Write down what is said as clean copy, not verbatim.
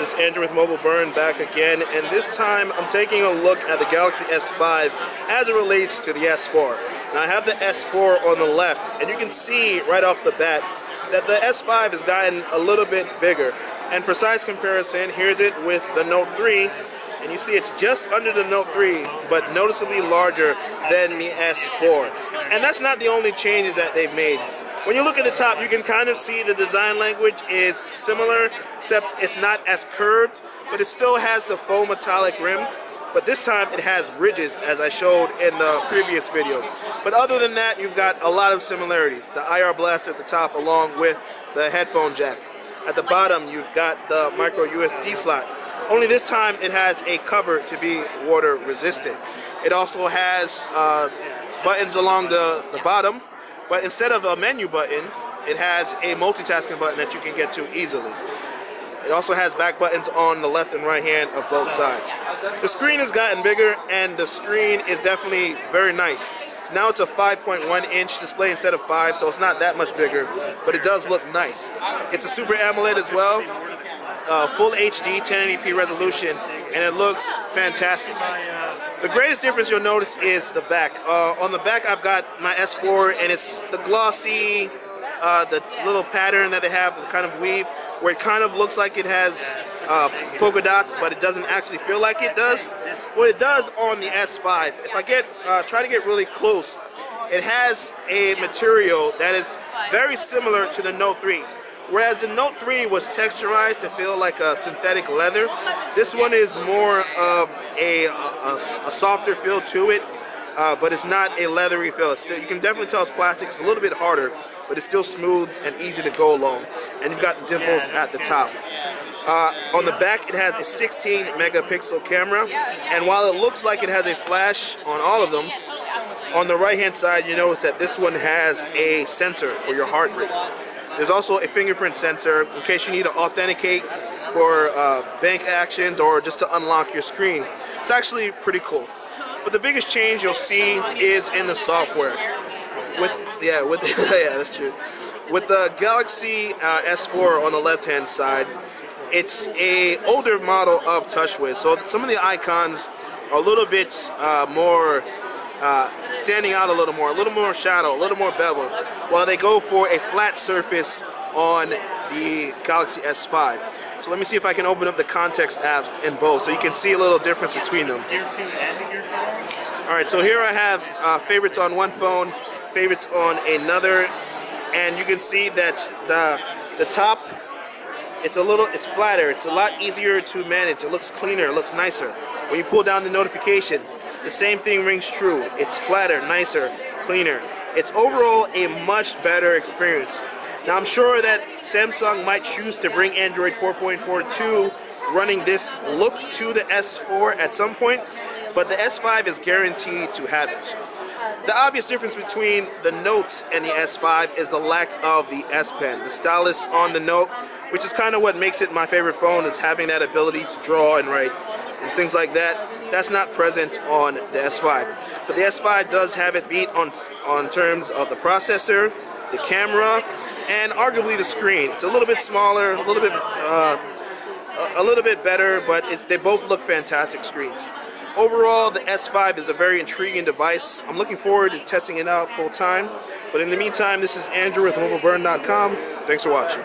This is Andrew with Mobile Burn back again, and this time I'm taking a look at the Galaxy S5 as it relates to the S4. Now I have the S4 on the left, and you can see right off the bat that the S5 has gotten a little bit bigger. And for size comparison, here's it with the Note 3, and you see it's just under the Note 3, but noticeably larger than the S4. And that's not the only changes that they've made. When you look at the top, you can kind of see the design language is similar, except it's not as curved, but it still has the faux metallic rims. But this time it has ridges, as I showed in the previous video. But other than that, you've got a lot of similarities. The IR blaster at the top along with the headphone jack. At the bottom, you've got the micro USB slot. Only this time it has a cover to be water resistant. It also has buttons along the bottom. But instead of a menu button, it has a multitasking button that you can get to easily. It also has back buttons on the left and right hand of both sides. The screen has gotten bigger, and the screen is definitely very nice. Now it's a 5.1-inch display instead of 5, so it's not that much bigger, but it does look nice. It's a Super AMOLED as well, full HD 1080p resolution, and it looks fantastic. The greatest difference you'll notice is the back. On the back, I've got my S4, and it's the glossy, the little pattern that they have, the kind of weave, where it kind of looks like it has polka dots, but it doesn't actually feel like it does. What it does on the S5, if I try to get really close, it has a material that is very similar to the Note 3. Whereas the Note 3 was texturized to feel like a synthetic leather, this one is more of a softer feel to it, but it's not a leathery feel. It's still, you can definitely tell it's plastic. It's a little bit harder, but it's still smooth and easy to go along. And you've got the dimples at the top. On the back, it has a 16 megapixel camera, and while it looks like it has a flash on all of them, on the right hand side you notice that this one has a sensor for your heart rate. There's also a fingerprint sensor in case you need to authenticate for bank actions or just to unlock your screen. It's actually pretty cool. But the biggest change you'll see is in the software. Yeah, that's true. With the Galaxy S4 on the left-hand side, it's a older model of TouchWiz, so some of the icons are a little bit more standing out a little more shadow, a little more bevel, while they go for a flat surface on the Galaxy S5. So let me see if I can open up the context apps in both so you can see a little difference between them. Alright, so here I have favorites on one phone, favorites on another, and you can see that the top, it's flatter, it's a lot easier to manage, it looks cleaner, it looks nicer. When you pull down the notification, the same thing rings true. It's flatter, nicer, cleaner. It's overall a much better experience. Now I'm sure that Samsung might choose to bring Android 4.42 running this look to the S4 at some point, but the S5 is guaranteed to have it. The obvious difference between the Note and the S5 is the lack of the S Pen. The stylus on the Note, which is kind of what makes it my favorite phone, is having that ability to draw and write and things like that. That's not present on the S5. But the S5 does have it beat on terms of the processor, the camera, and arguably the screen. It's a little bit smaller, a little bit better, but they both look fantastic screens. Overall, the S5 is a very intriguing device. I'm looking forward to testing it out full time. But in the meantime, this is Andrew with mobileburn.com. Thanks for watching.